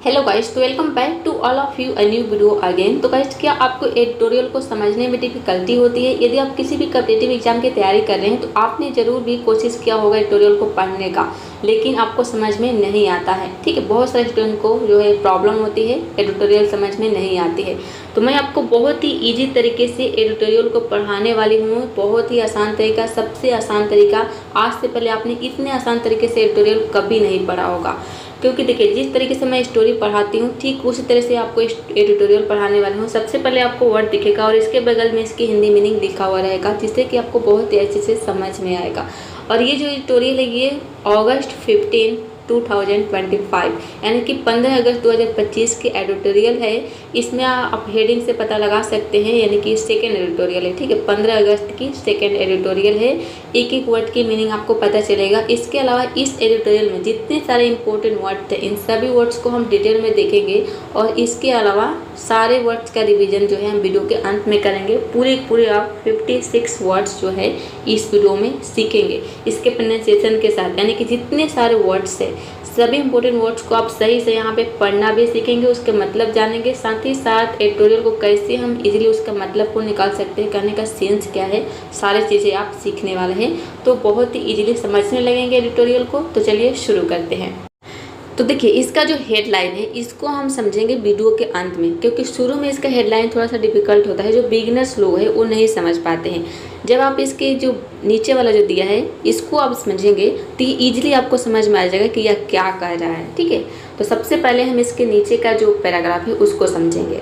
Hello guys, तो welcome back to all of you a new video again. तो guys, क्या आपको editorial को समझने में डिफिकल्टी होती है? यदि आप किसी भी कॉम्पिटिटिव एग्जाम की तैयारी कर रहे हैं तो आपने ज़रूर भी कोशिश किया होगा एडिटोरियल को पढ़ने का, लेकिन आपको समझ में नहीं आता है। ठीक है, बहुत सारे स्टूडेंट को जो है प्रॉब्लम होती है, एडिटोरियल समझ में नहीं आती है। तो मैं आपको बहुत ही ईजी तरीके से एडिटोरियल को पढ़ाने वाली हूँ। बहुत ही आसान तरीका, सबसे आसान तरीका। आज से पहले आपने इतने आसान तरीके से एडिटोरियल कभी नहीं पढ़ा होगा, क्योंकि देखिए जिस तरीके से मैं स्टोरी पढ़ाती हूँ ठीक उसी तरह से आपको एडिटोरियल पढ़ाने वाली हूँ। सबसे पहले आपको वर्ड दिखेगा और इसके बगल में इसकी हिंदी मीनिंग लिखा हुआ रहेगा, जिससे कि आपको बहुत ही अच्छे से समझ में आएगा। और ये जो एडिटोरियल है ये अगस्त 15, 2025 यानी कि 15 अगस्त 2025 की एडिटोरियल है। इसमें आप हेडिंग से पता लगा सकते हैं, यानी कि सेकेंड एडिटोरियल है। ठीक है, 15 अगस्त की सेकेंड एडिटोरियल है। एक एक वर्ड की मीनिंग आपको पता चलेगा। इसके अलावा इस एडिटोरियल में जितने सारे इंपॉर्टेंट वर्ड थे इन सभी वर्ड्स को हम डिटेल में देखेंगे, और इसके अलावा सारे वर्ड्स का रिवीजन जो है हम वीडियो के अंत में करेंगे। पूरे आप 56 वर्ड्स जो है इस वीडियो में सीखेंगे, इसके प्रोनाउंसिएशन के साथ। यानी कि जितने सारे वर्ड्स है सभी इंपॉर्टेंट वर्ड्स को आप सही से यहाँ पे पढ़ना भी सीखेंगे, उसके मतलब जानेंगे। साथ ही साथ एडिटोरियल को कैसे हम इजीली उसका मतलब को निकाल सकते हैं, करने का सेंस क्या है, सारी चीज़ें आप सीखने वाले हैं। तो बहुत ही इजीली समझने लगेंगे एडिटोरियल को। तो चलिए शुरू करते हैं। तो देखिए इसका जो हेडलाइन है इसको हम समझेंगे वीडियो के अंत में, क्योंकि शुरू में इसका हेडलाइन थोड़ा सा डिफिकल्ट होता है। जो बिगिनर्स लोग हैं वो नहीं समझ पाते हैं। जब आप इसके जो नीचे वाला जो दिया है इसको आप समझेंगे तो ईजिली आपको समझ में आ जाएगा कि यह क्या कह रहा है। ठीक है, तो सबसे पहले हम इसके नीचे का जो पैराग्राफ है उसको समझेंगे।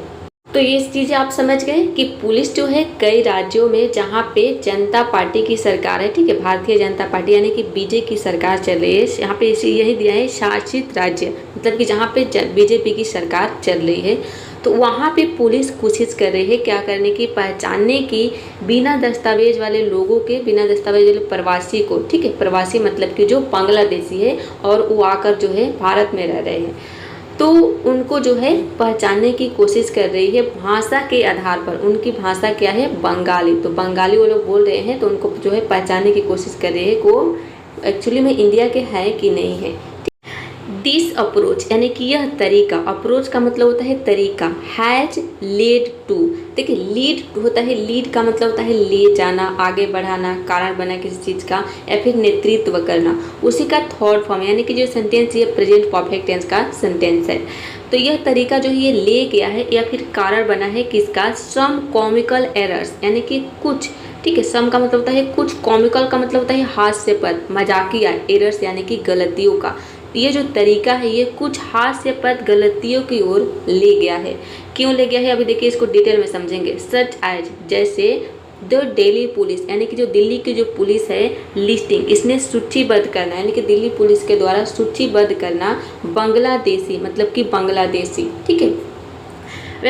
तो ये चीज़ें आप समझ गए कि पुलिस जो है कई राज्यों में जहाँ पे जनता पार्टी की सरकार है, ठीक है, भारतीय जनता पार्टी यानी कि बीजेपी की सरकार चल रही है। यहाँ पे यही दिया है शासित राज्य, मतलब कि जहाँ पे बीजेपी की सरकार चल रही है, तो वहाँ पे पुलिस कोशिश कर रही है क्या करने की, पहचानने की बिना दस्तावेज वाले लोगों के, बिना दस्तावेज वाले प्रवासी को। ठीक है, प्रवासी मतलब कि जो बांग्लादेशी है और वो आकर जो है भारत में रह रहे हैं, तो उनको जो है पहचानने की कोशिश कर रही है भाषा के आधार पर। उनकी भाषा क्या है? बंगाली। तो बंगाली वो लोग बोल रहे हैं, तो उनको जो है पहचानने की कोशिश कर रही है कि वो एक्चुअली में इंडिया के हैं कि नहीं है। दिस अप्रोच यानी कि यह तरीका, अप्रोच का मतलब होता है तरीका, हैज लेड टू। देखिए लीड होता है, लीड का मतलब होता है ले जाना, आगे बढ़ाना, कारण बना किसी चीज़ का, या फिर नेतृत्व करना। उसी का थर्ड फॉर्म यानी कि जो सेंटेंस ये प्रेजेंट परफेक्ट टेंस का सेंटेंस है। तो यह तरीका जो है ये ले गया है या फिर कारण बना है किसका? सम कॉमिकल एरर्स यानी कि कुछ। ठीक है, सम का मतलब होता है कुछ, कॉमिकल का मतलब होता है हास्यपद, मजाकिया, एरर्स यानी कि गलतियों का। ये जो तरीका है ये कुछ हास्यपद गलतियों की ओर ले गया है। क्यों ले गया है अभी देखिए इसको डिटेल में समझेंगे। सच एज जैसे द दिल्ली पुलिस यानी कि जो दिल्ली की जो पुलिस है, लिस्टिंग इसने सूचीबद्ध करना, यानी कि दिल्ली पुलिस के द्वारा सूचीबद्ध करना बांग्लादेशी, मतलब कि बांग्लादेशी। ठीक है,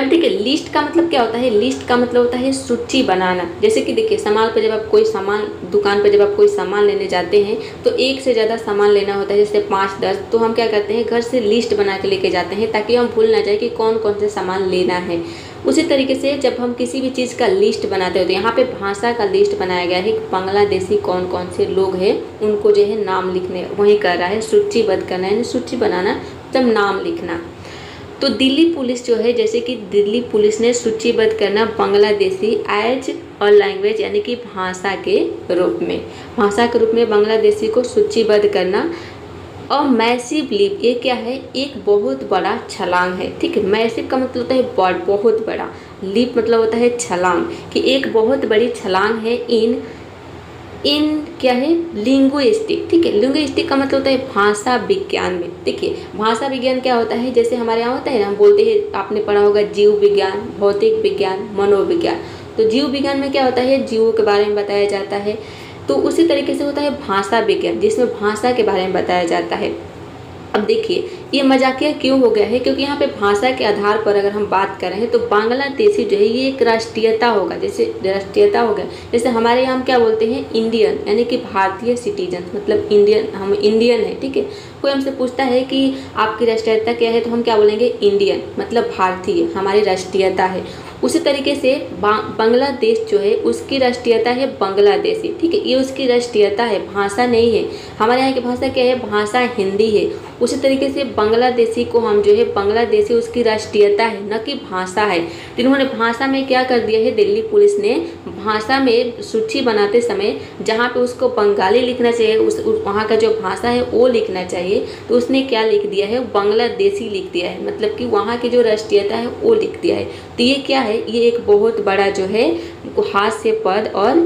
ठीक है, लिस्ट का मतलब क्या होता है? लिस्ट का मतलब होता है सूची बनाना। जैसे कि देखिए सामान पर जब आप कोई सामान, दुकान पर जब आप कोई सामान लेने जाते हैं तो एक से ज़्यादा सामान लेना होता है, जैसे 5-10, तो हम क्या करते हैं घर से लिस्ट बना के लेके जाते हैं ताकि हम भूल ना जाए कि कौन कौन से सामान लेना है। उसी तरीके से जब हम किसी भी चीज़ का लिस्ट बनाते हो तो यहाँ पे भाषा का लिस्ट बनाया गया है कि बांग्लादेशी कौन कौन से लोग हैं, उनको जो है नाम लिखने वही कर रहा है, सूचीबद्ध करना यानी सूची बनाना, जब नाम लिखना। तो दिल्ली पुलिस जो है, जैसे कि दिल्ली पुलिस ने सूचीबद्ध करना बांग्लादेशी एज और लैंग्वेज यानी कि भाषा के रूप में, भाषा के रूप में बांग्लादेशी को सूचीबद्ध करना। और मैसिव लीप ये क्या है? एक बहुत बड़ा छलांग है। ठीक है, मैसिव का मतलब होता है बड़, बहुत बड़ा, लीप मतलब होता है छलांग, कि एक बहुत बड़ी छलांग है इन क्या है? लिंग्विस्टिक। ठीक है, लिंग्विस्टिक का मतलब होता है भाषा विज्ञान में। देखिए भाषा विज्ञान क्या होता है? जैसे हमारे यहाँ होता है ना, हम बोलते हैं, आपने पढ़ा होगा जीव विज्ञान, भौतिक विज्ञान, मनोविज्ञान। तो जीव विज्ञान में क्या होता है? जीवों के बारे में बताया जाता है। तो उसी तरीके से होता है भाषा विज्ञान, जिसमें भाषा के बारे में बताया जाता है। अब देखिए ये मजाकिया क्यों हो गया है? क्योंकि यहाँ पे भाषा के आधार पर अगर हम बात कर रहे हैं तो बांग्लादेशी जो है ये एक राष्ट्रीयता होगा, जैसे राष्ट्रीयता हो गया। जैसे हमारे यहाँ हम क्या बोलते हैं? इंडियन यानी कि भारतीय सिटीजन, मतलब इंडियन, हम इंडियन है। ठीक है, कोई हमसे पूछता है कि आपकी राष्ट्रीयता क्या है तो हम क्या बोलेंगे? इंडियन, मतलब भारतीय, हमारी राष्ट्रीयता है। उसी तरीके से बांग्लादेश जो है उसकी राष्ट्रीयता है बांग्लादेशी। ठीक है, ये उसकी राष्ट्रीयता है, भाषा नहीं है। हमारे यहाँ की भाषा क्या है? भाषा हिंदी है। उसी तरीके से बांग्लादेशी को हम जो है, बांग्लादेशी उसकी राष्ट्रीयता है, न कि भाषा है। तो इन्होंने भाषा में क्या कर दिया है, दिल्ली पुलिस ने भाषा में सूची बनाते समय जहाँ पे उसको बंगाली लिखना चाहिए, उस वहाँ का जो भाषा है वो लिखना चाहिए, तो उसने क्या लिख दिया है, बांग्लादेशी लिख दिया है। मतलब कि वहाँ की जो राष्ट्रीयता है वो लिख दिया है। तो ये क्या है, ये एक बहुत बड़ा जो है हास्यास्पद और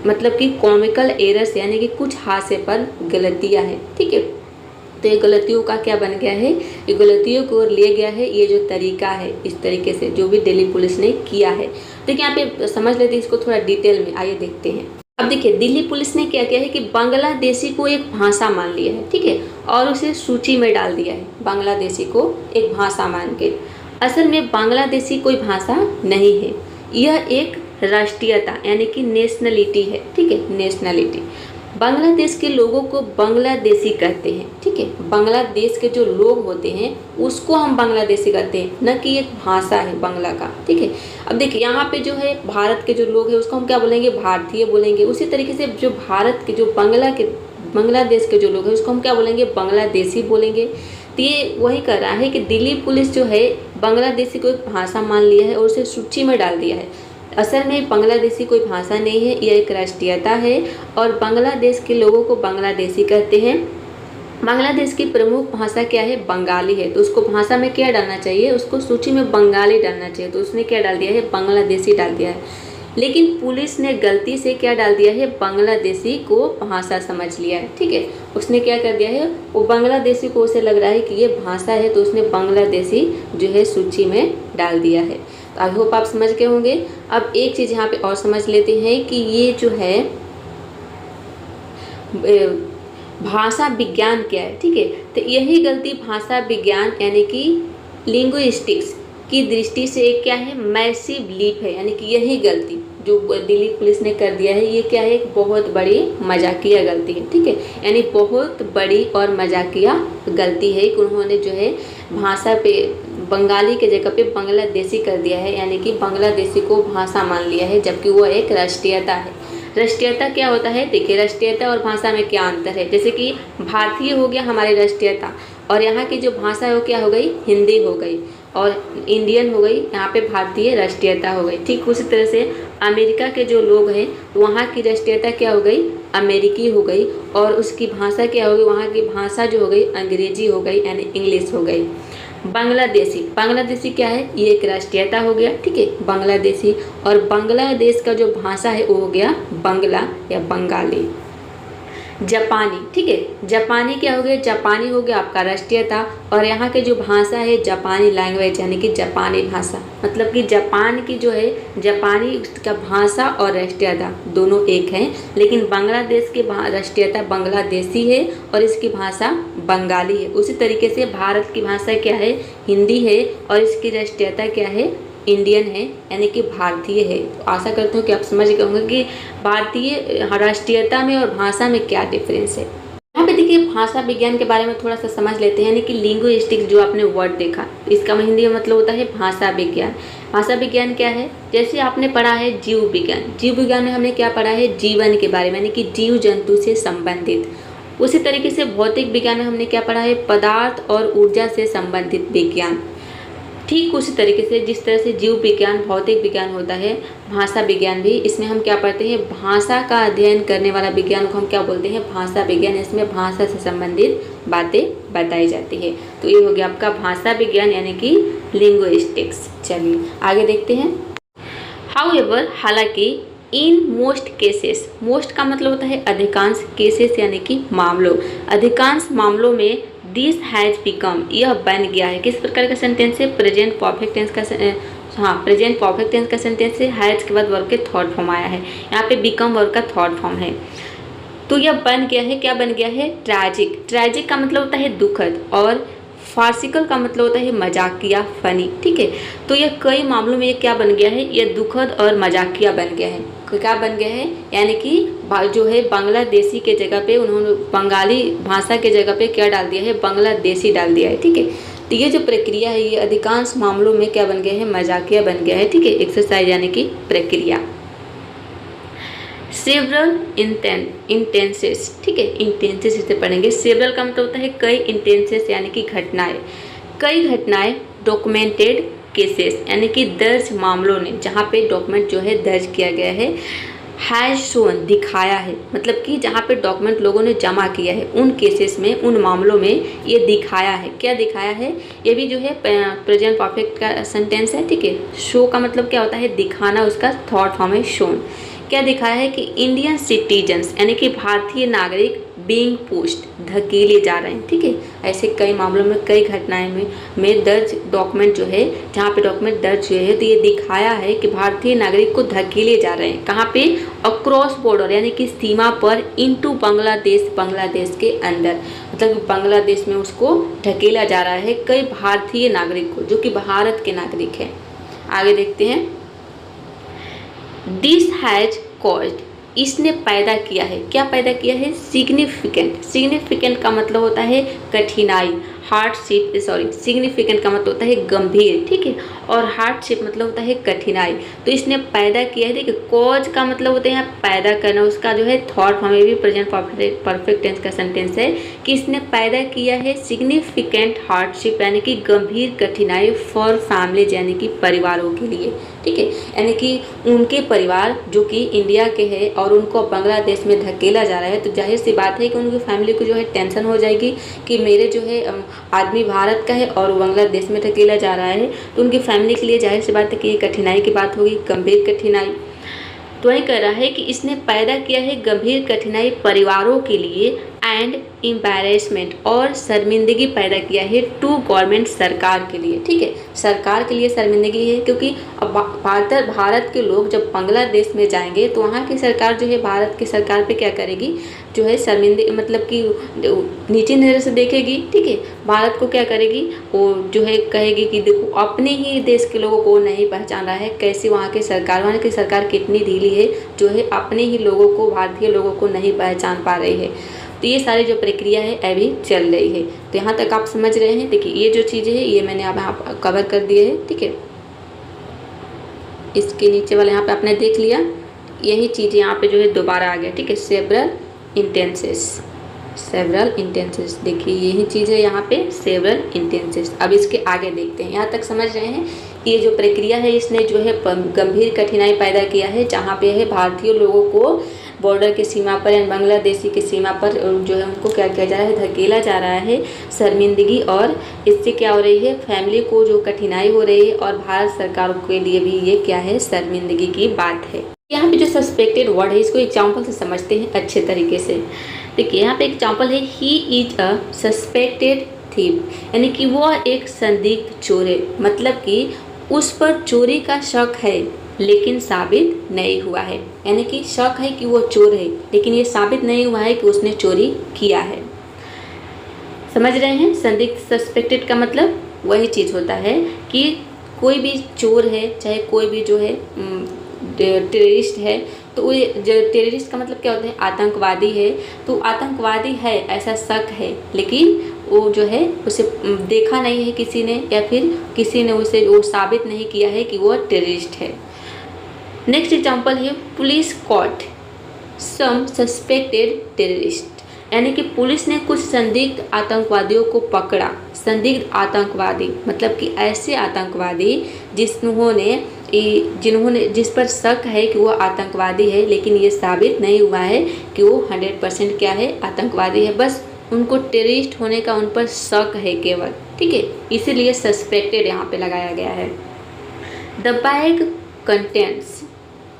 मतलब कि कॉमिकल एरर्स, यानी कि कुछ हास्यास्पद गलतियाँ हैं। ठीक है, तो ये गलतियों का क्या बन गया है, ये गलतियों को ले गया है ये जो तरीका है, इस तरीके से जो भी दिल्ली पुलिस ने किया है। देखिए यहाँ पे समझ लेते हैं इसको थोड़ा डिटेल में, आइए देखते हैं। अब देखिए दिल्ली पुलिस ने क्या किया है कि बांग्लादेशी को एक भाषा मान लिया है, ठीक है, और उसे सूची में डाल दिया है, बांग्लादेशी को एक भाषा मान के। असल में बांग्लादेशी कोई भाषा नहीं है, यह एक राष्ट्रीयता यानी कि नेशनलिटी है। ठीक है, नेशनलिटी। बांग्लादेश के लोगों को बांग्लादेशी कहते हैं। ठीक है, बांग्लादेश के जो लोग होते हैं उसको हम बांग्लादेशी कहते हैं, न कि एक भाषा है बांग्ला का। ठीक है, अब देखिए यहाँ पे जो है भारत के जो लोग हैं उसको हम क्या बोलेंगे, भारतीय बोलेंगे। उसी तरीके से जो भारत के जो बांग्लादेश के जो लोग हैं उसको हम क्या बोलेंगे, बांग्लादेशी बोलेंगे। तो ये वही कर रहा है कि दिल्ली पुलिस जो है बांग्लादेशी को एक भाषा मान लिया है और उसे सूची में डाल दिया है। असल में बांग्लादेशी कोई भाषा नहीं है, यह एक राष्ट्रीयता है और बांग्लादेश के लोगों को बांग्लादेशी कहते हैं। बांग्लादेश की प्रमुख भाषा क्या है, बंगाली है। तो उसको भाषा में क्या डालना चाहिए, उसको सूची में बंगाली डालना चाहिए, तो उसने क्या डाल दिया है, बांग्लादेशी डाल दिया है। लेकिन पुलिस ने गलती से क्या डाल दिया है, बांग्लादेशी को भाषा समझ लिया है। ठीक है, उसने क्या कर दिया है, वो बांग्लादेशी को उसे लग रहा है कि ये भाषा है, तो उसने बांग्लादेशी जो है सूची में डाल दिया है। तो आई होप आप समझ गए होंगे। अब एक चीज़ यहाँ पे और समझ लेते हैं कि ये जो है भाषा विज्ञान क्या है। ठीक है, तो यही गलती भाषा विज्ञान यानी कि लिंग्विस्टिक्स की दृष्टि से एक क्या है, मैसिव लीप है। यानी कि यही गलती जो दिल्ली पुलिस ने कर दिया है, ये क्या है, एक बहुत बड़ी मजाकिया गलती है। ठीक है, यानी बहुत बड़ी और मजाकिया गलती है कि उन्होंने जो है भाषा पे बंगाली के जगह पे बांग्लादेशी कर दिया है, यानी कि बांग्लादेशी को भाषा मान लिया है, जबकि वो एक राष्ट्रीयता है। राष्ट्रीयता क्या होता है, देखिए राष्ट्रीयता और भाषा में क्या अंतर है। जैसे कि भारतीय हो गया हमारी राष्ट्रीयता, और यहाँ की जो भाषा है वो क्या हो गई, हिंदी हो गई, और इंडियन हो गई, यहाँ पे भारतीय राष्ट्रीयता हो गई। ठीक उसी तरह से अमेरिका के जो लोग हैं वहाँ की राष्ट्रीयता क्या हो गई, अमेरिकी हो गई, और उसकी भाषा क्या हो गई, वहाँ की भाषा जो हो गई अंग्रेजी हो गई, यानी इंग्लिश हो गई। बांग्लादेशी क्या है, ये एक राष्ट्रीयता हो गया। ठीक है, बांग्लादेशी। और बांग्लादेश का जो भाषा है वो हो गया बंगला या बंगाली। जापानी, ठीक है, जापानी क्या हो गया, जापानी हो गया आपका राष्ट्रीयता, और यहाँ के जो भाषा है जापानी लैंग्वेज यानी कि जापानी भाषा। मतलब कि जापान की जो है जापानी का भाषा और राष्ट्रीयता दोनों एक हैं, लेकिन बांग्लादेश की राष्ट्रीयता बांग्लादेशी है और इसकी भाषा बंगाली है। उसी तरीके से भारत की भाषा क्या है, हिंदी है, और इसकी राष्ट्रीयता क्या है, इंडियन है, यानी कि भारतीय है। तो आशा करता हूँ कि आप समझ गए होंगे कि भारतीय राष्ट्रीयता में और भाषा में क्या डिफरेंस है। यहाँ पे देखिए भाषा विज्ञान के बारे में थोड़ा सा समझ लेते हैं, यानी कि लिंग्विस्टिक्स जो आपने वर्ड देखा, इसका हिंदी में मतलब होता है भाषा विज्ञान। भाषा विज्ञान क्या है, जैसे आपने पढ़ा है जीव विज्ञान, जीव विज्ञान में हमने क्या पढ़ा है, जीवन के बारे में, यानी कि जीव जंतु से संबंधित। उसी तरीके से भौतिक विज्ञान में हमने क्या पढ़ा है, पदार्थ और ऊर्जा से संबंधित विज्ञान। ठीक उसी तरीके से जिस तरह से जीव विज्ञान भौतिक विज्ञान होता है, भाषा विज्ञान भी, इसमें हम क्या पढ़ते हैं, भाषा का अध्ययन करने वाला विज्ञान को हम क्या बोलते हैं, भाषा विज्ञान। इसमें भाषा से संबंधित बातें बताई जाती है। तो ये हो गया आपका भाषा विज्ञान यानी कि लिंग्विस्टिक्स। चलिए आगे देखते हैं। हाउएवर, हालांकि, इन मोस्ट केसेस, मोस्ट का मतलब होता है अधिकांश, केसेस यानी कि मामलों, अधिकांश मामलों में दिस हैज़ बिकम, यह बन गया है। किस प्रकार का सेंटेंस है, प्रेजेंट परफेक्ट टेंस का, हाँ प्रेजेंट परफेक्ट टेंस का सेंटेंस है, हैज़ के बाद वर्ब के थर्ड फॉर्म आया है, यहाँ पे बिकम वर्ब का थर्ड फॉर्म है। तो यह बन गया है, क्या बन गया है, ट्रैजिक। ट्रैजिक का मतलब होता है दुखद, और फार्सिकल का मतलब होता है मजाकिया, फनी। ठीक है, तो यह कई मामलों में ये क्या बन गया है, यह दुखद और मजाकिया बन गया है। क्या बन गया है, यानी कि जो है बांग्लादेशी के जगह पे उन्होंने बंगाली भाषा के जगह पे क्या डाल दिया है, बांग्लादेशी डाल दिया है। ठीक है, तो ये जो प्रक्रिया है ये अधिकांश मामलों में क्या बन गया है, मजाकिया बन गया है। ठीक है, एक्सरसाइज यानी कि प्रक्रिया। सेवरल इंटेंसेस, ठीक है, इंटेंसेस इसे पढ़ेंगे। सेवरल का मतलब होता है कई, इंटेंसेस यानी कि घटनाएं, कई घटनाएं, डॉक्यूमेंटेड केसेस यानी कि दर्ज मामलों ने, जहाँ पे डॉक्यूमेंट जो है दर्ज किया गया है, हैज शोन दिखाया है, मतलब कि जहाँ पे डॉक्यूमेंट लोगों ने जमा किया है उन केसेस में, उन मामलों में ये दिखाया है। क्या दिखाया है? ये भी जो है प्रेजेंट परफेक्ट का सेंटेंस है, ठीक है। शो का मतलब क्या होता है? दिखाना, उसका थॉट फॉर्म है शोन। क्या दिखाया है कि इंडियन सिटीजन्स यानी कि भारतीय नागरिक बीइंग पुश्ड, धकेले जा रहे हैं, ठीक है। ऐसे कई मामलों में, कई घटनाएं में दर्ज डॉक्यूमेंट जो है, जहाँ पे डॉक्यूमेंट दर्ज हुए हैं, तो ये दिखाया है कि भारतीय नागरिक को धकेले जा रहे हैं। कहाँ पे? अक्रॉस बॉर्डर यानी कि सीमा पर, इनटू बांग्लादेश, बांग्लादेश के अंदर, मतलब बांग्लादेश में उसको धकेला जा रहा है कई भारतीय नागरिक को, जो कि भारत के नागरिक हैं। आगे देखते हैं। दिस हैज कॉज्ड, इसने पैदा किया है। क्या पैदा किया है? सिग्निफिकेंट। सिग्निफिकेंट का मतलब होता है कठिनाई, हार्डशिप, सॉरी, सिग्निफिकेंट का मतलब होता है गंभीर, ठीक है, और हार्डशिप मतलब होता है कठिनाई। तो इसने पैदा किया है, देखिए, कॉज का मतलब होता है यहाँ पैदा करना, उसका जो है थॉट फॉर्म में भी प्रेजेंट परफेक्ट टेंस का सेंटेंस है कि इसने पैदा किया है सिग्निफिकेंट हार्डशिप यानी कि गंभीर कठिनाई फॉर फैमिलीज यानी कि परिवारों के लिए, ठीक है, यानी कि उनके परिवार जो कि इंडिया के हैं और उनको बांग्लादेश में धकेला जा रहा है, तो जाहिर सी बात है कि उनकी फैमिली को जो है टेंशन हो जाएगी कि मेरे जो है आदमी भारत का है और बांग्लादेश में धकेला जा रहा है, तो उनकी फैमिली के लिए जाहिर सी बात है कि ये कठिनाई की बात होगी, गंभीर कठिनाई। तो वही कह रहा है कि इसने पैदा किया है गंभीर कठिनाई परिवारों के लिए एंड एम्बैरेसमेंट, और शर्मिंदगी पैदा किया है टू गवर्नमेंट, सरकार के लिए, ठीक है, सरकार के लिए शर्मिंदगी है, क्योंकि अब भारत के लोग जब बांग्लादेश में जाएंगे तो वहाँ की सरकार जो है भारत की सरकार पे क्या करेगी, जो है शर्मिंदगी, मतलब कि नीचे नज़र से देखेगी, ठीक है। भारत को क्या करेगी? वो जो है कहेगी कि देखो अपने ही देश के लोगों को नहीं पहचान रहा है, कैसी वहाँ की सरकार कितनी ढीली है, जो है अपने ही लोगों को, भारतीय लोगों को नहीं पहचान पा रही है। तो ये सारी जो प्रक्रिया है अभी चल रही है। तो यहाँ तक आप समझ रहे हैं। देखिए ये जो चीज़ें हैं ये मैंने अब यहाँ कवर कर दिए है, ठीक है। इसके नीचे वाले यहाँ पे आपने देख लिया, यही चीज़ें यहाँ पे जो है दोबारा आ गया, ठीक है। सेवरल इंटेंसेस, देखिए यही चीज़ है यहाँ पे, सेवरल इंटेंसेस। अब इसके आगे देखते हैं। यहाँ तक समझ रहे हैं कि ये जो प्रक्रिया है इसने जो है गंभीर कठिनाई पैदा किया है, जहाँ पे है भारतीय लोगों को बॉर्डर के सीमा पर या बांग्लादेशी की सीमा पर जो है उनको क्या किया जा रहा है, धकेला जा रहा है, शर्मिंदगी, और इससे क्या हो रही है, फैमिली को जो कठिनाई हो रही है, और भारत सरकार के लिए भी ये क्या है, शर्मिंदगी की बात है। यहाँ पे जो सस्पेक्टेड वर्ड है इसको एग्जाम्पल से समझते हैं अच्छे तरीके से। देखिए यहाँ पे एग्जाम्पल है, he is a suspected thief, यानी कि वो एक संदिग्ध चोर है, मतलब कि उस पर चोरी का शक है लेकिन साबित नहीं हुआ है, यानी कि शक है कि वो चोर है लेकिन ये साबित नहीं हुआ है कि उसने चोरी किया है। समझ रहे हैं? संदिग्ध, सस्पेक्टेड का मतलब वही चीज़ होता है कि कोई भी चोर है, चाहे कोई भी जो है टेररिस्ट है, तो वो टेररिस्ट का मतलब क्या होता है, आतंकवादी है, तो आतंकवादी है ऐसा शक है, लेकिन वो जो है उसे देखा नहीं है किसी ने, या फिर किसी ने उसे वो साबित नहीं किया है कि वो टेररिस्ट है। नेक्स्ट एग्जाम्पल है, पुलिस कॉट सम सस्पेक्टेड टेररिस्ट, यानी कि पुलिस ने कुछ संदिग्ध आतंकवादियों को पकड़ा। संदिग्ध आतंकवादी मतलब कि ऐसे आतंकवादी जिस पर शक है कि वो आतंकवादी है, लेकिन ये साबित नहीं हुआ है कि वो 100% क्या है, आतंकवादी है, बस उनको टेररिस्ट होने का उन पर शक है केवल, ठीक है, इसीलिए सस्पेक्टेड यहाँ पे लगाया गया है। द बैग कंटेंट्स,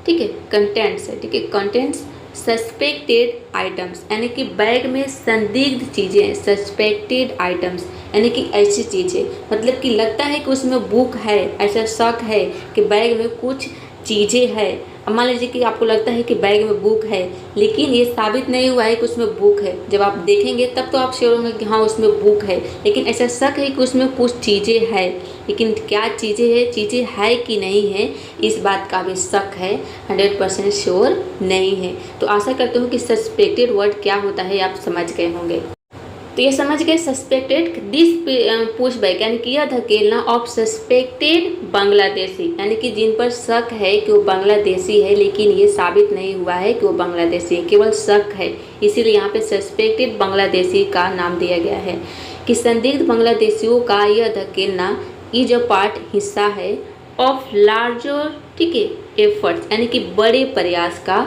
ठीक है, कंटेंट्स है, ठीक है, कंटेंट्स सस्पेक्टेड आइटम्स, यानी कि बैग में संदिग्ध चीज़ें हैं, सस्पेक्टेड आइटम्स यानी कि ऐसी चीज़ें, मतलब कि लगता है कि उसमें बुक है, ऐसा शक है कि बैग में कुछ चीज़ें हैं। अब मान लीजिए कि आपको लगता है कि बैग में बुक है, लेकिन ये साबित नहीं हुआ है कि उसमें बुक है। जब आप देखेंगे तब तो आप श्योर होंगे कि हाँ उसमें बुक है, लेकिन ऐसा शक है कि उसमें कुछ चीज़ें हैं, लेकिन क्या चीज़ें है कि नहीं है, इस बात का भी शक है, 100% श्योर नहीं है। तो आशा करते हूँ कि सस्पेक्टेड वर्ड क्या होता है आप समझ गए होंगे। तो ये समझ गए सस्पेक्टेड दिस पुशबैक यानी कि यह धकेलना ऑफ सस्पेक्टेड बांग्लादेशी, यानी कि जिन पर शक है कि वो बांग्लादेशी है लेकिन ये साबित नहीं हुआ है कि वो बांग्लादेशी है, केवल शक है, इसीलिए यहाँ पे सस्पेक्टेड बांग्लादेशी का नाम दिया गया है कि संदिग्ध बांग्लादेशियों का यह धकेलना इज अ पार्ट हिस्सा है ऑफ लार्जर, ठीक है, एफर्ट्स यानी कि बड़े प्रयास का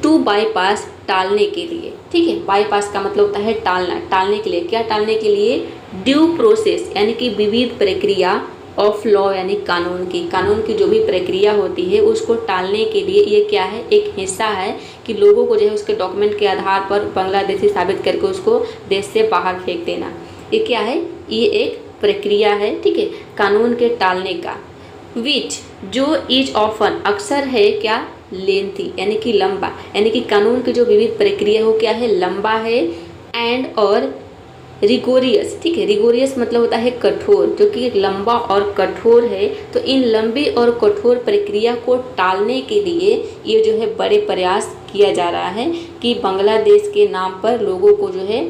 टू बाईपास टालने के लिए, ठीक है। बाईपास का मतलब होता है टालना, टालने के लिए, क्या टालने के लिए, ड्यू प्रोसेस यानी कि विविध प्रक्रिया ऑफ लॉ यानी कानून की जो भी प्रक्रिया होती है उसको टालने के लिए ये क्या है, एक हिस्सा है कि लोगों को जो है उसके डॉक्यूमेंट के आधार पर बांग्लादेशी साबित करके उसको देश से बाहर फेंक देना, ये क्या है, ये एक प्रक्रिया है, ठीक है, कानून के टालने का। विच जो इज ऑफन अक्सर है क्या, लेंथी यानी कि लंबा, यानी कि कानून की जो विविध प्रक्रिया हो क्या है, लंबा है, एंड और रिगोरियस, ठीक है, रिगोरियस मतलब होता है कठोर, जो कि लंबा और कठोर है। तो इन लंबी और कठोर प्रक्रिया को टालने के लिए ये जो है बड़े प्रयास किया जा रहा है कि बांग्लादेश के नाम पर लोगों को जो है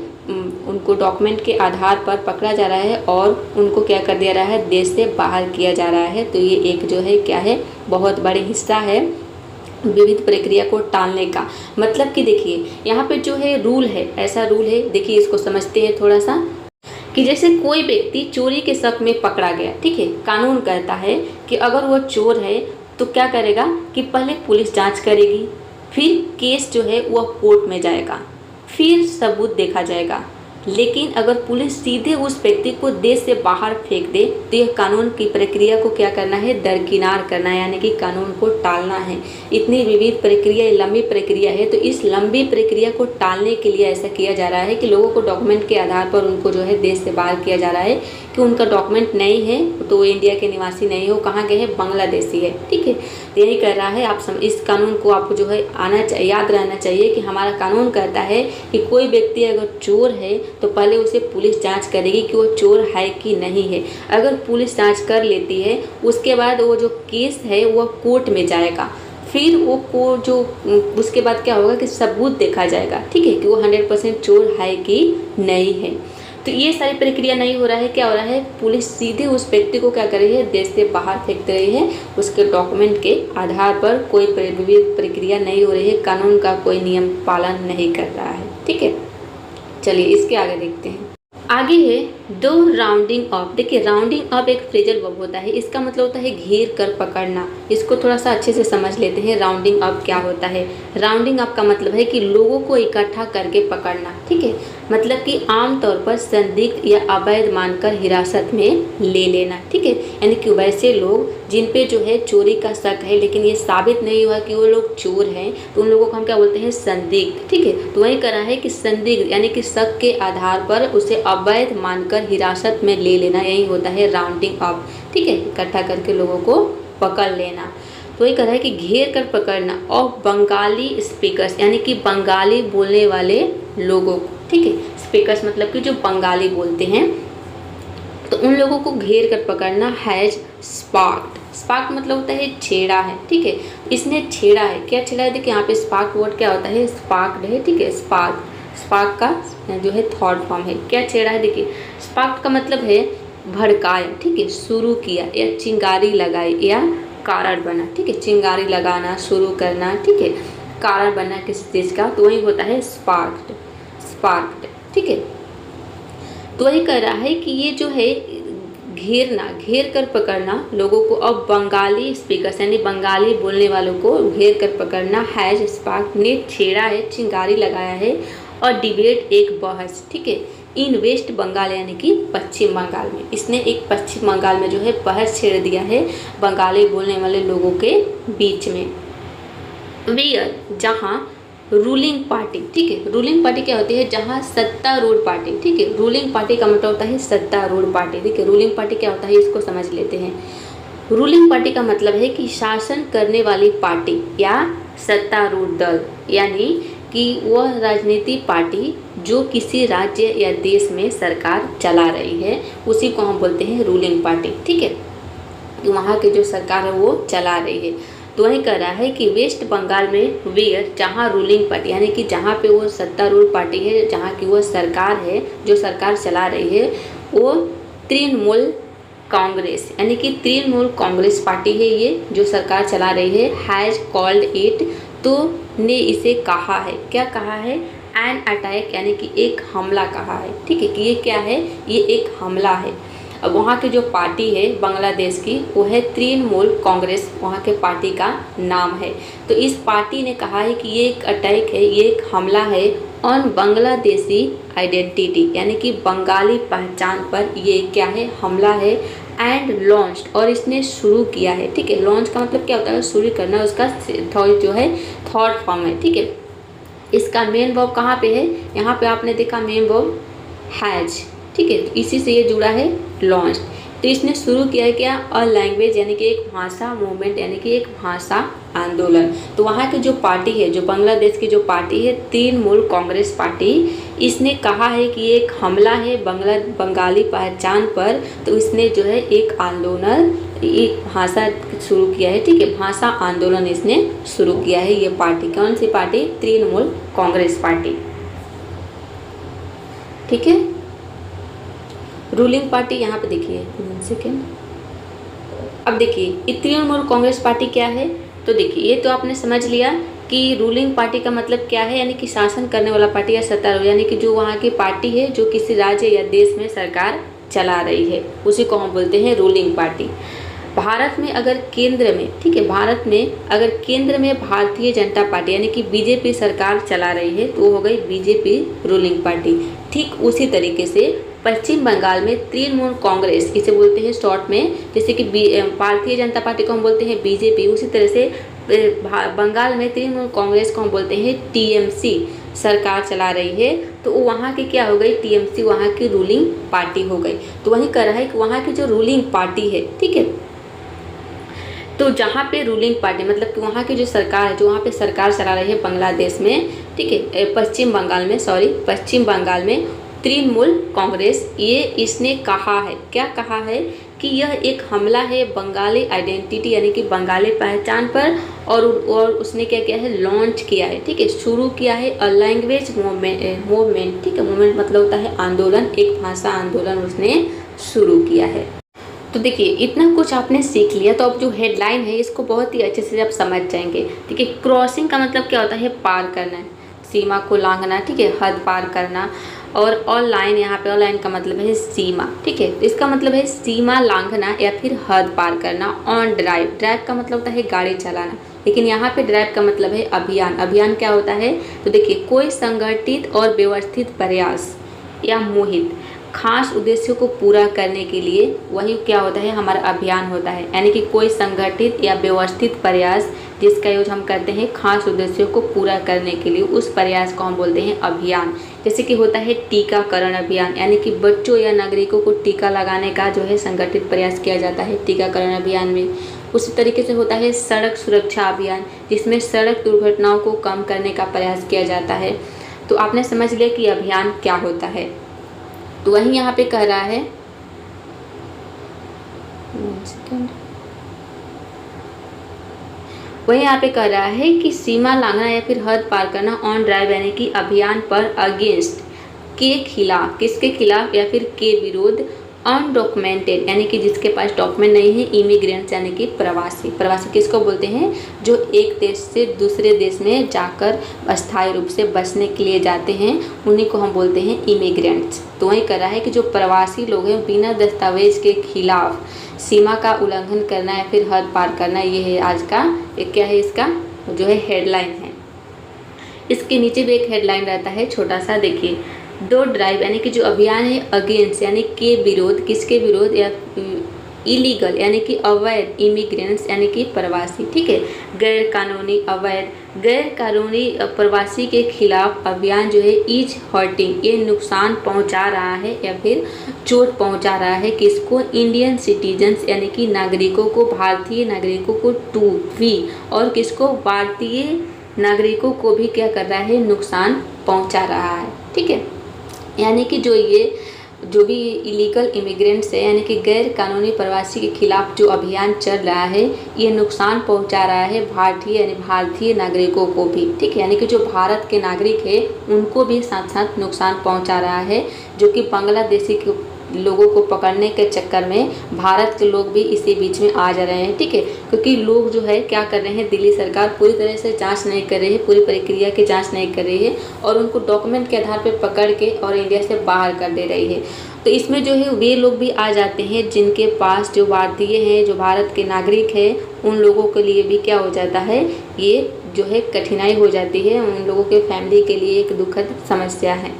उनको डॉक्यूमेंट के आधार पर पकड़ा जा रहा है और उनको क्या कर दिया रहा है, देश से बाहर किया जा रहा है। तो ये एक जो है क्या है, बहुत बड़े हिस्सा है विविध प्रक्रिया को टालने का। मतलब कि देखिए यहाँ पे जो है रूल है, ऐसा रूल है, देखिए इसको समझते हैं थोड़ा सा, कि जैसे कोई व्यक्ति चोरी के शक में पकड़ा गया, ठीक है, कानून कहता है कि अगर वो चोर है तो क्या करेगा कि पहले पुलिस जांच करेगी, फिर केस जो है वह कोर्ट में जाएगा, फिर सबूत देखा जाएगा। लेकिन अगर पुलिस सीधे उस व्यक्ति को देश से बाहर फेंक दे तो यह कानून की प्रक्रिया को क्या करना है, दरकिनार करना है, यानी कि कानून को टालना है। इतनी विविध प्रक्रिया, लंबी प्रक्रिया है, तो इस लंबी प्रक्रिया को टालने के लिए ऐसा किया जा रहा है कि लोगों को डॉक्यूमेंट के आधार पर उनको जो है देश से बाहर किया जा रहा है कि उनका डॉक्यूमेंट नहीं है तो वो इंडिया के निवासी नहीं हो, कहाँ गए हैं, बांग्लादेशी है, ठीक है। यही कर रहा है, आप इस कानून को आपको जो है याद रहना चाहिए कि हमारा कानून कहता है कि कोई व्यक्ति अगर चोर है तो पहले उसे पुलिस जांच करेगी कि वो चोर है कि नहीं है। अगर पुलिस जांच कर लेती है उसके बाद वो जो केस है वो कोर्ट में जाएगा, फिर वो को जो उसके बाद क्या होगा कि सबूत देखा जाएगा, ठीक है, कि वो 100% चोर है कि नहीं है। तो ये सारी प्रक्रिया नहीं हो रहा है, क्या हो रहा है, पुलिस सीधे उस व्यक्ति को क्या कर रही है, देश से बाहर फेंक रही है, उसके डॉक्यूमेंट के आधार पर कोई विविध प्रक्रिया नहीं हो रही है, कानून का कोई नियम पालन नहीं कर रहा है, ठीक है। चलिए इसके आगे देखते हैं। आगे है दो राउंडिंग ऑफ। देखिए राउंडिंग ऑफ एक फ्रेजल वर्ब होता है, इसका मतलब होता है घेर कर पकड़ना। इसको थोड़ा सा अच्छे से समझ लेते हैं, राउंडिंग ऑफ क्या होता है। राउंडिंग ऑफ का मतलब है कि लोगों को इकट्ठा करके पकड़ना, ठीक है, मतलब कि आमतौर पर संदिग्ध या अवैध मानकर हिरासत में ले लेना, ठीक है, यानी कि वैसे लोग जिन पे जो है चोरी का शक है लेकिन ये साबित नहीं हुआ कि वो लोग चोर हैं, तो उन लोगों को हम क्या बोलते हैं, संदिग्ध, ठीक है। तो वही करा है कि संदिग्ध यानी कि शक के आधार पर उसे अवैध मानकर हिरासत में ले लेना, यही होता है राउंडिंग ऑफ, ठीक है, इकट्ठा करके लोगों को पकड़ लेना। तो ये कह रहा है कि घेर कर पकड़ना ऑफ बंगाली स्पीकर्स, यानी कि बंगाली बोलने वाले लोगों को, ठीक है, स्पीकर्स मतलब कि जो बंगाली बोलते हैं, तो उन लोगों को घेर कर पकड़ना हैज स्पार्क्ड। स्पार्क मतलब होता है छेड़ा है, ठीक है, इसने छेड़ा है, क्या छेड़ा है, देखिए यहाँ पे स्पार्क वर्ड क्या होता है, स्पार्क्ड है, ठीक है, स्पार्क का जो है थर्ड फॉर्म है, क्या छेड़ा है, देखिए स्पार्क का मतलब है भड़काया, ठीक है, शुरू किया या चिंगारी लगाई या कारण बना, ठीक है, चिंगारी लगाना, शुरू करना, ठीक है, कारण बनना किसी चीज़ का, तो वही होता है स्पार्क्ड, ठीक है। तो वही कह रहा है कि ये जो है घेरना, घेर कर पकड़ना लोगों को, अब बंगाली स्पीकर्स यानी बंगाली बोलने वालों को घेर कर पकड़ना हैज स्पार्क ने छेड़ा है, चिंगारी लगाया है, और डिबेट एक बहस, ठीक है, इन वेस्ट बंगाल यानी कि पश्चिम बंगाल में, इसने एक पश्चिम बंगाल में जो है बहस छेड़ दिया है बंगाली बोलने वाले लोगों के बीच में। वेयर जहाँ रूलिंग पार्टी, ठीक है, रूलिंग पार्टी क्या होती है, जहाँ सत्तारूढ़ पार्टी, ठीक है, रूलिंग पार्टी का मतलब होता है सत्तारूढ़ पार्टी, ठीक है, रूलिंग पार्टी क्या होता है इसको समझ लेते हैं। रूलिंग पार्टी का मतलब है कि शासन करने वाली पार्टी या सत्तारूढ़ दल, यानी कि वह राजनीति पार्टी जो किसी राज्य या देश में सरकार चला रही है उसी को हम बोलते हैं रूलिंग पार्टी, ठीक है, वहाँ के जो सरकार है वो चला रही है। तो वही कह रहा है कि वेस्ट बंगाल में वेयर, जहाँ रूलिंग पार्टी यानी कि जहाँ पे वो सत्तारूढ़ पार्टी है, जहाँ की वो सरकार है, जो सरकार चला रही है, वो तृणमूल कांग्रेस यानी कि तृणमूल कांग्रेस पार्टी है, ये जो सरकार चला रही है, हैज़ कॉल्ड इट, तो ने इसे कहा है, क्या कहा है, एन अटैक यानी कि एक हमला कहा है। ठीक है, कि ये क्या है, ये एक हमला है। अब वहाँ की जो पार्टी है बांग्लादेश की, वो है तृणमूल कांग्रेस, वहाँ के पार्टी का नाम है। तो इस पार्टी ने कहा है कि ये एक अटैक है, ये एक हमला है ऑन बांग्लादेशी आइडेंटिटी यानी कि बंगाली पहचान पर ये क्या है, हमला है। एंड लॉन्च्ड, और इसने शुरू किया है। ठीक है, लॉन्च का मतलब क्या होता है, शुरू करना, उसका जो है थर्ड फॉर्म है। ठीक है, इसका मेन वर्ब कहाँ पे है, यहाँ पे आपने देखा मेन वर्ब हैज। ठीक है, तो इसी से ये जुड़ा है लॉन्च। तो इसने शुरू किया है क्या, अ लैंग्वेज यानी कि एक भाषा मूवमेंट यानी कि एक भाषा आंदोलन। तो वहाँ की जो पार्टी है, जो बांग्लादेश की जो पार्टी है तृणमूल कांग्रेस पार्टी, इसने कहा है कि एक हमला है बंगाली पहचान पर। तो इसने जो है एक आंदोलन, एक भाषा शुरू किया है। ठीक है, भाषा आंदोलन इसने शुरू किया है। ये पार्टी कौन सी पार्टी, तृणमूल कांग्रेस पार्टी। ठीक है, रूलिंग पार्टी यहाँ पे देखिए, 1 सेकेंड। अब देखिए ये तृणमूल कांग्रेस पार्टी क्या है, तो देखिए ये तो आपने समझ लिया कि रूलिंग पार्टी का मतलब क्या है, यानी कि शासन करने वाला पार्टी या सत्तारूढ़, यानी कि जो वहाँ की पार्टी है जो किसी राज्य या देश में सरकार चला रही है, उसी को हम बोलते हैं रूलिंग पार्टी। भारत में अगर केंद्र में, ठीक है, भारत में अगर केंद्र में भारतीय जनता पार्टी यानी कि बीजेपी सरकार चला रही है, तो वो हो गई बीजेपी रूलिंग पार्टी। ठीक उसी तरीके से पश्चिम बंगाल में तृणमूल कांग्रेस, इसे बोलते हैं शॉर्ट में, जैसे कि भारतीय जनता पार्टी को हम बोलते हैं बीजेपी, उसी तरह से बंगाल में तृणमूल कांग्रेस को हम बोलते हैं टीएमसी सरकार चला रही है। तो वहाँ की क्या हो गई, टीएमसी वहाँ की रूलिंग पार्टी हो गई। तो वही कह रहा है कि वहाँ की जो रूलिंग पार्टी है, ठीक है, तो जहाँ पे रूलिंग पार्टी मतलब कि वहाँ की जो सरकार है, जो वहाँ पे सरकार चला रही है बांग्लादेश में, ठीक है, पश्चिम बंगाल में तृणमूल कांग्रेस, ये इसने कहा है, क्या कहा है, कि यह एक हमला है बंगाली आइडेंटिटी यानी कि बंगाली पहचान पर, और उसने क्या किया है, लॉन्च किया है। ठीक है, शुरू किया है अ लैंग्वेज मूवमेंट। ठीक है, मूवमेंट मतलब होता है आंदोलन, एक भाषा आंदोलन उसने शुरू किया है। तो देखिए इतना कुछ आपने सीख लिया, तो अब जो हेडलाइन है इसको बहुत ही अच्छे से आप समझ जाएंगे। ठीक है, क्रॉसिंग का मतलब क्या होता है, पार करना, सीमा को लांघना, ठीक है, हद पार करना। और ऑल लाइन, यहाँ पे ऑल लाइन का मतलब है सीमा। ठीक है, तो इसका मतलब है सीमा लांघना या फिर हद पार करना। ऑन ड्राइव, ड्राइव का मतलब होता है गाड़ी चलाना, लेकिन यहाँ पे ड्राइव का मतलब है अभियान। अभियान क्या होता है, तो देखिए कोई संगठित और व्यवस्थित प्रयास या मुहित खास उद्देश्यों को पूरा करने के लिए, वही क्या होता है, हमारा अभियान होता है। यानी कि कोई संगठित या व्यवस्थित प्रयास जिसका यूज हम करते हैं खास उद्देश्यों को पूरा करने के लिए, उस प्रयास को हम बोलते हैं अभियान। जैसे कि होता है टीकाकरण अभियान, यानी कि बच्चों या नागरिकों को टीका लगाने का जो है संगठित प्रयास किया जाता है टीकाकरण अभियान में। उसी तरीके से होता है सड़क सुरक्षा अभियान, जिसमें सड़क दुर्घटनाओं को कम करने का प्रयास किया जाता है। तो आपने समझ लिया कि अभियान क्या होता है। तो वही यहाँ पे कह रहा है, वही यहाँ पे कह रहा है कि सीमा लांघना या फिर हद पार करना ऑन ड्राइव यानी कि अभियान पर, अगेंस्ट के खिलाफ, किसके खिलाफ या फिर के विरोध, अनडॉक्यूमेंटेड यानी कि जिसके पास डॉक्यूमेंट नहीं है, इमिग्रेंट्स यानी कि प्रवासी। प्रवासी किसको बोलते हैं, जो एक देश से दूसरे देश में जाकर अस्थायी रूप से बसने के लिए जाते हैं, उन्हीं को हम बोलते हैं इमिग्रेंट्स। तो वही कह रहा है कि जो प्रवासी लोग हैं बिना दस्तावेज के खिलाफ सीमा का उल्लंघन करना या फिर हद पार करना, ये है आज का एक क्या है, इसका जो है हेडलाइन है। इसके नीचे भी एक हेडलाइन रहता है छोटा सा, देखिए डो ड्राइव यानी कि जो अभियान है अगेंस्ट यानी के विरोध, किसके विरोध, या इलीगल यानी कि अवैध, इमिग्रेंट्स यानी कि प्रवासी। ठीक है, गैर कानूनी, अवैध, गैर कानूनी प्रवासी के खिलाफ अभियान जो है इज हर्टिंग, ये नुकसान पहुंचा रहा है या फिर चोट पहुंचा रहा है किसको, इंडियन सिटीजन्स यानी कि नागरिकों को, भारतीय नागरिकों को, टू वी, और किसको, भारतीय नागरिकों को भी क्या कर रहा है, नुकसान पहुंचा रहा है। ठीक है, यानी कि जो ये जो भी इलीगल इमिग्रेंट्स है यानी कि गैर कानूनी प्रवासी के खिलाफ जो अभियान चल रहा है ये नुकसान पहुंचा रहा है भारतीय नागरिकों को भी, ठीक है। यानी कि जो भारत के नागरिक है उनको भी साथ साथ नुकसान पहुंचा रहा है, जो कि बांग्लादेशी के लोगों को पकड़ने के चक्कर में भारत के लोग भी इसी बीच में आ जा रहे हैं, ठीक है। क्योंकि लोग जो है क्या कर रहे हैं, दिल्ली सरकार पूरी तरह से जांच नहीं कर रही है, पूरी प्रक्रिया की जांच नहीं कर रही है और उनको डॉक्यूमेंट के आधार पर पकड़ के और इंडिया से बाहर कर दे रही है। तो इसमें जो है वे लोग भी आ जाते हैं जिनके पास जो भारतीय हैं, जो भारत के नागरिक हैं, उन लोगों के लिए भी क्या हो जाता है, ये जो है कठिनाई हो जाती है, उन लोगों के फैमिली के लिए एक दुखद समस्या है।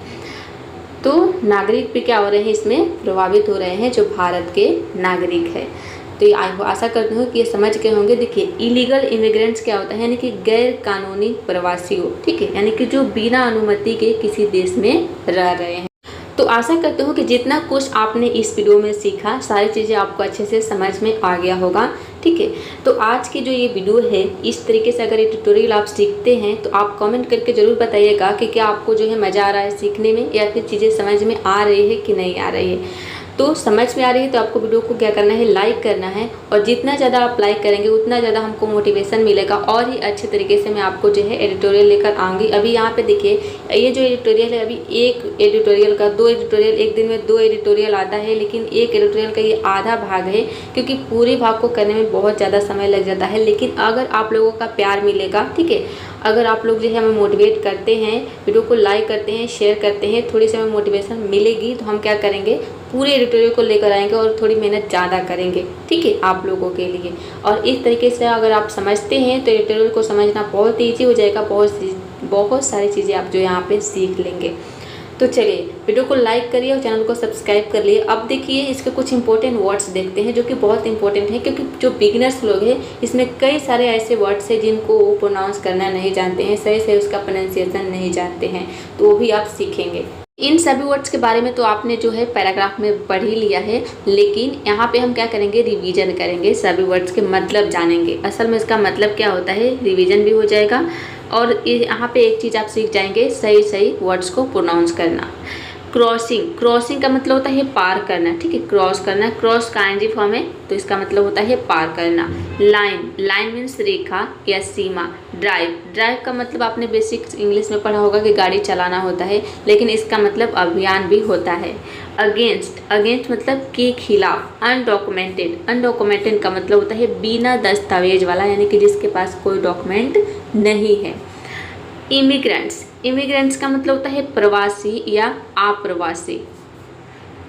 तो नागरिक भी क्या हो रहे हैं, इसमें प्रभावित हो रहे हैं जो भारत के नागरिक है। तो ये आशा करती हूँ कि ये समझ के होंगे। देखिए इलीगल इमिग्रेंट्स क्या होता है, यानी कि गैर कानूनी प्रवासी हो, ठीक है, यानी कि जो बिना अनुमति के किसी देश में रह रहे हैं। तो आशा करते हो कि जितना कुछ आपने इस वीडियो में सीखा सारी चीज़ें आपको अच्छे से समझ में आ गया होगा, ठीक है। तो आज की जो ये वीडियो है इस तरीके से अगर ये ट्यूटोरियल आप सीखते हैं तो आप कमेंट करके ज़रूर बताइएगा कि क्या आपको जो है मज़ा आ रहा है सीखने में या फिर चीज़ें समझ में आ रही है कि नहीं आ रही है। तो समझ में आ रही है तो आपको वीडियो को क्या करना है, लाइक करना है, और जितना ज़्यादा आप लाइक करेंगे उतना ज़्यादा हमको मोटिवेशन मिलेगा और ही अच्छे तरीके से मैं आपको जो है एडिटोरियल लेकर आऊँगी। अभी यहाँ पे देखिए ये जो एडिटोरियल है, अभी एक एडिटोरियल का 2 एडिटोरियल, एक दिन में 2 एडिटोरियल आता है, लेकिन एक एडिटोरियल का ये आधा भाग है क्योंकि पूरे भाग को करने में बहुत ज़्यादा समय लग जाता है। लेकिन अगर आप लोगों का प्यार मिलेगा, ठीक है, अगर आप लोग जो है हमें मोटिवेट करते हैं, वीडियो को लाइक करते हैं, शेयर करते हैं, थोड़ी सी हमें मोटिवेशन मिलेगी तो हम क्या करेंगे, पूरे एडिटोरियल को लेकर आएंगे और थोड़ी मेहनत ज़्यादा करेंगे, ठीक है, आप लोगों के लिए। और इस तरीके से अगर आप समझते हैं तो एडिटोरियल को समझना बहुत ईजी हो जाएगा, बहुत सारी चीज़ें आप जो यहाँ पे सीख लेंगे। तो चलिए वीडियो को लाइक करिए और चैनल को सब्सक्राइब कर लिए। अब देखिए इसके कुछ इंपॉर्टेंट वर्ड्स देखते हैं जो कि बहुत इंपॉर्टेंट हैं, क्योंकि जो बिगिनर्स लोग हैं इसमें कई सारे ऐसे वर्ड्स हैं जिनको वो प्रोनाउंस करना नहीं जानते हैं, सही से उसका प्रोनाउंसिएशन नहीं जानते हैं, तो वो भी आप सीखेंगे। इन सभी वर्ड्स के बारे में तो आपने जो है पैराग्राफ में पढ़ ही लिया है, लेकिन यहाँ पे हम क्या करेंगे, रिवीजन करेंगे, सभी वर्ड्स के मतलब जानेंगे। असल में इसका मतलब क्या होता है, रिवीजन भी हो जाएगा और यहाँ पे एक चीज़ आप सीख जाएंगे, सही वर्ड्स को प्रोनाउंस करना। क्रॉसिंग का मतलब होता है पार करना, ठीक है, क्रॉस करना, क्रॉस का आईएनजी फॉर्म है तो इसका मतलब होता है पार करना। लाइन मीन्स रेखा या सीमा। ड्राइव का मतलब आपने बेसिक इंग्लिश में पढ़ा होगा कि गाड़ी चलाना होता है, लेकिन इसका मतलब अभियान भी होता है। अगेंस्ट मतलब के खिलाफ। अनडॉक्यूमेंटेड का मतलब होता है बिना दस्तावेज वाला, यानी कि जिसके पास कोई डॉक्यूमेंट नहीं है। इमिग्रेंट्स का मतलब होता है प्रवासी या अप्रवासी।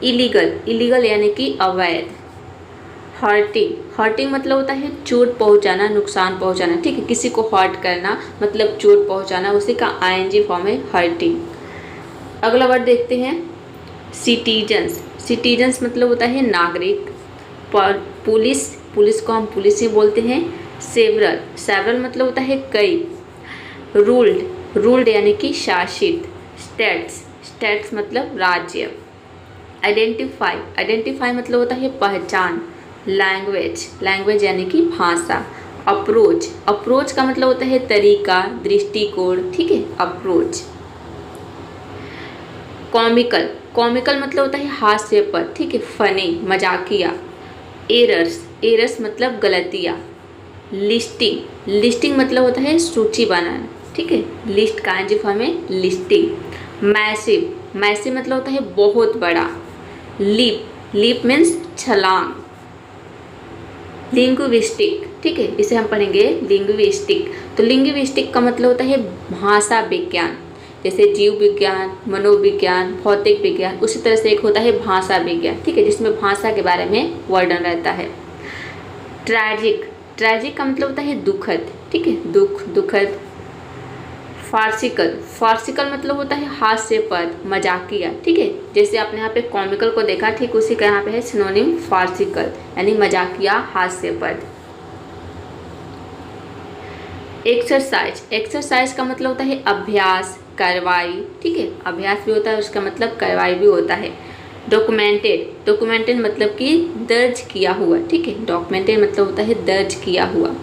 इलीगल यानी कि अवैध। हर्टिंग मतलब होता है चोट पहुंचाना, नुकसान पहुंचाना, ठीक है, किसी को हर्ट करना मतलब चोट पहुंचाना, उसी का आईएनजी फॉर्म है हर्टिंग। अगला वर्ड देखते हैं सिटीजन्स मतलब होता है नागरिक। पुलिस को हम पुलिस ही बोलते हैं। सेवरल मतलब होता है कई। रूल्ड यानी कि शासित। स्टेट्स मतलब राज्य। आइडेंटिफाई मतलब होता है पहचान। लैंग्वेज यानी कि भाषा। अप्रोच का मतलब होता है तरीका, दृष्टिकोण, ठीक है, अप्रोच। कॉमिकल मतलब होता है हास्यपद, ठीक है, फनी, मजाकिया। एरर्स मतलब गलतियाँ। लिस्टिंग मतलब होता है सूची बनाना, ठीक है, लिस्ट का आईएनजी फॉर्म है लिस्टिंग। मैसिव मतलब होता है बहुत बड़ा। लीप मीन्स छलांग। लिंग्विस्टिक, ठीक है, इसे हम पढ़ेंगे लिंग्विस्टिक। तो लिंग्विस्टिक का मतलब होता है भाषा विज्ञान, जैसे जीव विज्ञान, मनोविज्ञान, भौतिक विज्ञान, उसी तरह से एक होता है भाषा विज्ञान, ठीक है, जिसमें भाषा के बारे में वर्णन रहता है। ट्रैजिक का मतलब होता है दुखद, ठीक है, दुखद। फार्सिकल मतलब होता है हास्यपद, मजाकिया, ठीक है, जैसे आपने यहाँ पे कॉमिकल को देखा, ठीक उसी का यहाँ पे है सिनोनिम फार्सिकल, यानी मजाकिया, हास्यपद। एक्सरसाइज का मतलब होता है अभ्यास, कार्रवाई, ठीक है, अभ्यास भी होता है, उसका मतलब कार्रवाई भी होता है। डॉक्यूमेंटेड मतलब कि दर्ज किया हुआ, ठीक है, डॉक्यूमेंटेड मतलब होता है दर्ज किया हुआ।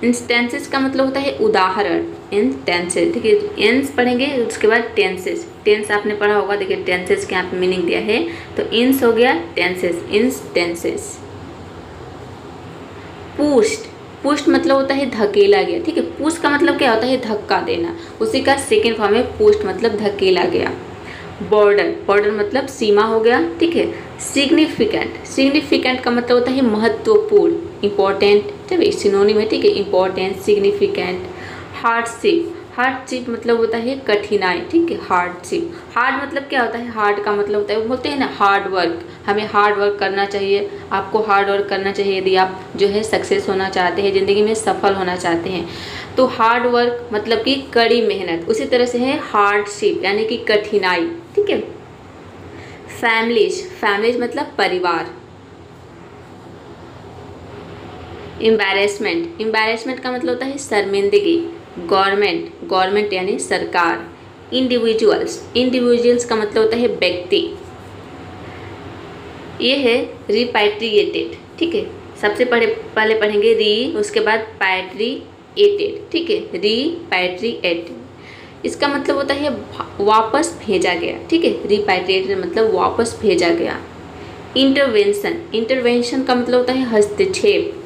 इंस्टेंसेस का मतलब होता है उदाहरण, इंस्टेंसेस। ठीक है, एंस पढ़ेंगे उसके बाद टेंसेस। टेंस आपने पढ़ा होगा, देखिए टेंसेस के यहाँ पे मीनिंग दिया है, तो इंस हो गया टेंसेस, इंस्टेंसेस। पुश्ड, पुश्ड मतलब होता है धकेला गया। ठीक है, पुश का मतलब क्या होता है, धक्का देना, उसी का सेकेंड फॉर्म है पुश्ड मतलब धकेला गया। बॉर्डर, बॉर्डर मतलब सीमा हो गया। ठीक है, सिग्निफिकेंट, सिग्निफिकेंट का मतलब होता है महत्वपूर्ण, इंपॉर्टेंट, जब सिनोनिम है। ठीक है, इंपॉर्टेंट, सिग्निफिकेंट। हार्डशिप, हार्डशिप मतलब होता है कठिनाई। ठीक है, हार्डशिप। हार्ड मतलब क्या होता है, हार्ड का मतलब होता है, वो बोलते हैं ना हार्ड वर्क, हमें हार्ड वर्क करना चाहिए, आपको हार्ड वर्क करना चाहिए यदि आप जो है सक्सेस होना चाहते हैं, ज़िंदगी में सफल होना चाहते हैं। तो हार्ड वर्क मतलब कि कड़ी मेहनत, उसी तरह से है हार्डशिप यानी कि कठिनाई। ठीक है, फैमिलीज, फैमिलीज मतलब परिवार। एम्बैरेसमेंट, एम्बैरेसमेंट का मतलब होता है शर्मिंदगी। गवर्नमेंट, गवर्नमेंट यानी सरकार। इंडिविजुअल्स, इंडिविजुअल्स का मतलब होता है व्यक्ति। ये है रिपैट्रिएटेड। ठीक है, सबसे पहले पढ़ेंगे री, उसके बाद पैट्रिएटेड। ठीक है, रिपैट्रिएटेड इसका मतलब होता है वापस भेजा गया। ठीक है, रिपैट्रिएटेड मतलब वापस भेजा गया। इंटरवेंशन, इंटरवेंशन का मतलब होता है हस्तक्षेप।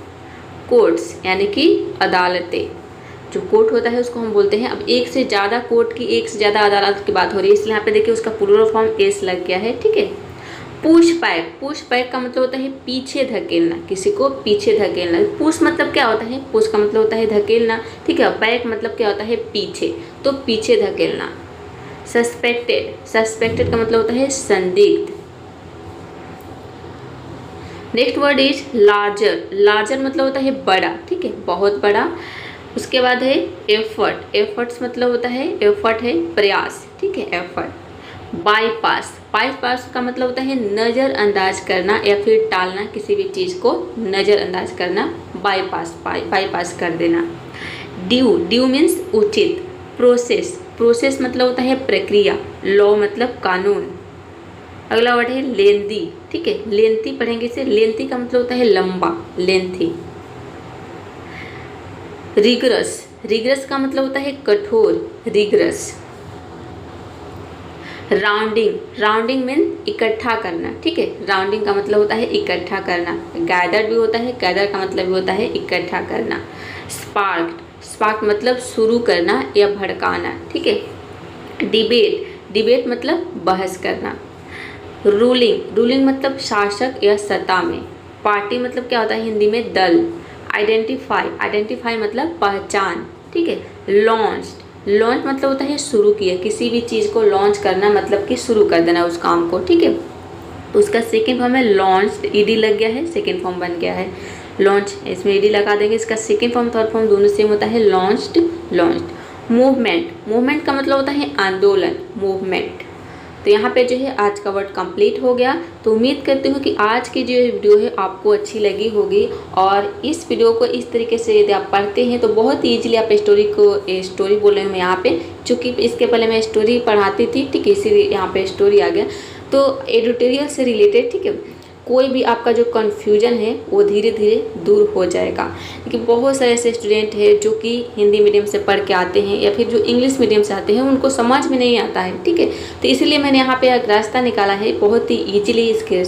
कोर्ट्स यानी कि अदालतें, जो कोर्ट होता है उसको हम बोलते हैं, अब एक से ज़्यादा कोर्ट की, एक से ज़्यादा अदालत की बात हो रही है, इसलिए यहाँ पे देखिए उसका प्लूरल फॉर्म एस लग गया है। ठीक है, पुश बैक, पुश बैक का मतलब होता है पीछे धकेलना, किसी को पीछे धकेलना। पुश मतलब क्या होता है, पुश का मतलब होता है धकेलना। ठीक है, बैक मतलब क्या होता है पीछे, तो पीछे धकेलना। सस्पेक्टेड, सस्पेक्टेड का मतलब होता है संदिग्ध। Next word is larger, larger मतलब होता है बड़ा। ठीक है, बहुत बड़ा। उसके बाद है एफर्ट, एफर्ट्स मतलब होता है, एफर्ट है प्रयास। ठीक है, एफर्ट। बाईपास, बाईपास का मतलब होता है नज़रअंदाज करना या फिर टालना, किसी भी चीज़ को नज़रअंदाज करना, बाईपास, बाईपास कर देना। ड्यू, ड्यू मीन्स उचित। प्रोसेस, प्रोसेस मतलब होता है प्रक्रिया। लॉ मतलब कानून। अगला वर्ड है लेंदी। ठीक है, लेंथी पढ़ेंगे इसे, लेंथी का मतलब होता है लंबा, लेंथी। रिगरस, रिगरस का मतलब होता है कठोर, रिगरस। राउंडिंग, राउंडिंग मीन इकट्ठा करना। ठीक है, राउंडिंग का मतलब होता है इकट्ठा करना। गैदर भी होता है, गैदर का मतलब भी होता है इकट्ठा करना। स्पार्क, स्पार्क मतलब शुरू करना या भड़काना। ठीक है, डिबेट, डिबेट मतलब बहस करना। रूलिंग, रूलिंग मतलब शासक या सत्ता में। पार्टी मतलब क्या होता है हिंदी में, दल। आइडेंटिफाई, आइडेंटिफाई मतलब पहचान। ठीक है, लॉन्च, लॉन्च मतलब होता है शुरू किया, किसी भी चीज़ को लॉन्च करना मतलब कि शुरू कर देना उस काम को। ठीक है, तो उसका सेकेंड फॉर्म है लॉन्च, ईडी लग गया है, सेकेंड फॉर्म बन गया है लॉन्च, इसमें ईडी लगा देंगे। इसका सेकेंड फॉर्म थर्ड फॉर्म दोनों सेम होता है, लॉन्च्ड, लॉन्च्ड। मूवमेंट, मूवमेंट का मतलब होता है आंदोलन, मूवमेंट। तो यहाँ पे जो है आज का वर्ड कंप्लीट हो गया। तो उम्मीद करती हूँ कि आज की जो वीडियो है आपको अच्छी लगी होगी, और इस वीडियो को इस तरीके से यदि आप पढ़ते हैं तो बहुत ईजिली आप स्टोरी बोल रही हूँ मैं यहाँ पे, चूँकि इसके पहले मैं स्टोरी पढ़ाती थी। ठीक है, इसीलिए यहाँ पे स्टोरी आ गया। तो एडिटोरियल से रिलेटेड, ठीक है, कोई भी आपका जो कन्फ्यूजन है वो धीरे धीरे दूर हो जाएगा, क्योंकि बहुत सारे ऐसे स्टूडेंट हैं जो कि हिंदी मीडियम से पढ़ के आते हैं या फिर जो इंग्लिश मीडियम से आते हैं, उनको समझ में नहीं आता है। ठीक है, तो इसीलिए मैंने यहाँ पे एक रास्ता निकाला है, बहुत ही ईजिली इसके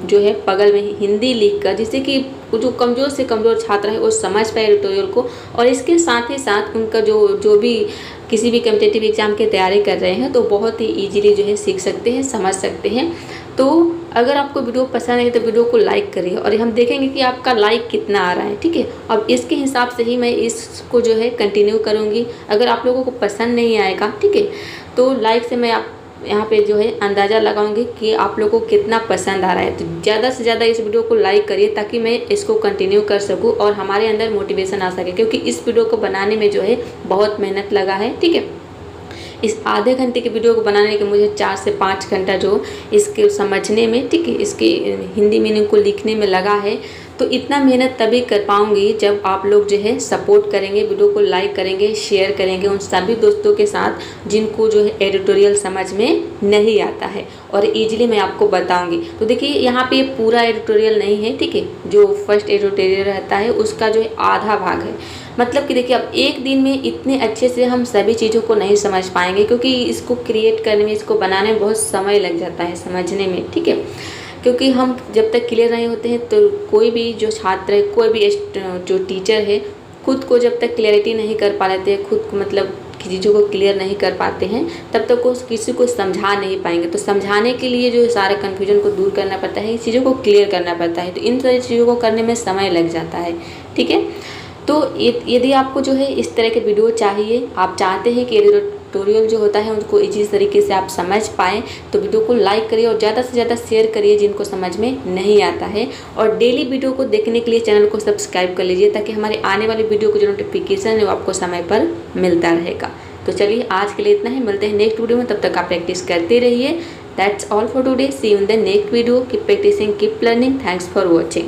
जो है बगल में हिंदी लिख कर, जिससे कि जो कमज़ोर से कमज़ोर छात्र है वो समझ पाए एडिटोरियल को, और इसके साथ ही साथ उनका जो भी किसी भी कॉम्पिटिटिव एग्जाम की तैयारी कर रहे हैं तो बहुत ही ईजिली जो है सीख सकते हैं, समझ सकते हैं। तो अगर आपको वीडियो पसंद है तो वीडियो को लाइक करिए, और हम देखेंगे कि आपका लाइक कितना आ रहा है। ठीक है, अब इसके हिसाब से ही मैं इसको जो है कंटिन्यू करूँगी। अगर आप लोगों को पसंद नहीं आएगा, ठीक है, तो लाइक से मैं आप यहाँ पे जो है अंदाज़ा लगाऊंगी कि आप लोगों को कितना पसंद आ रहा है। तो ज़्यादा से ज़्यादा इस वीडियो को लाइक करिए ताकि मैं इसको कंटिन्यू कर सकूँ और हमारे अंदर मोटिवेशन आ सके, क्योंकि इस वीडियो को बनाने में जो है बहुत मेहनत लगा है। ठीक है, इस आधे घंटे के वीडियो को बनाने के मुझे 4 से 5 घंटा जो इसके समझने में, ठीक है, इसके हिंदी मीनिंग को लिखने में लगा है। तो इतना मेहनत तभी कर पाऊँगी जब आप लोग जो है सपोर्ट करेंगे, वीडियो को लाइक करेंगे, शेयर करेंगे उन सभी दोस्तों के साथ जिनको जो है एडिटोरियल समझ में नहीं आता है, और ईजिली मैं आपको बताऊंगी। तो देखिए यहाँ पे पूरा एडिटोरियल नहीं है, ठीक है, जो फर्स्ट एडिटोरियल रहता है उसका जो है आधा भाग है। मतलब कि देखिए अब एक दिन में इतने अच्छे से हम सभी चीज़ों को नहीं समझ पाएंगे, क्योंकि इसको क्रिएट करने में, इसको बनाने में बहुत समय लग जाता है समझने में, ठीक है। क्योंकि हम जब तक क्लियर नहीं होते हैं तो कोई भी जो छात्र है, कोई भी जो टीचर है, खुद को जब तक क्लियरिटी नहीं कर पा लेते हैं, खुद को मतलब चीज़ों को क्लियर नहीं कर पाते हैं, तब तक वो किसी को समझा नहीं पाएंगे। तो समझाने के लिए जो सारे कन्फ्यूजन को दूर करना पड़ता है, चीज़ों को क्लियर करना पड़ता है, तो इन सारी चीज़ों को करने में समय लग जाता है, ठीक है। तो यदि आपको जो है इस तरह के वीडियो चाहिए, आप चाहते हैं कि ट्यूटोरियल जो होता है उनको इसी तरीके से आप समझ पाएँ, तो वीडियो को लाइक करिए और ज़्यादा से ज़्यादा शेयर करिए जिनको समझ में नहीं आता है। और डेली वीडियो को देखने के लिए चैनल को सब्सक्राइब कर लीजिए, ताकि हमारे आने वाली वीडियो को जो नोटिफिकेशन है वो आपको समय पर मिलता रहेगा। तो चलिए आज के लिए इतना ही, मिलते हैं नेक्स्ट वीडियो में, तब तक आप प्रैक्टिस करते रहिए। That's all for today, see you in the next video. Keep practicing, keep learning. Thanks for watching.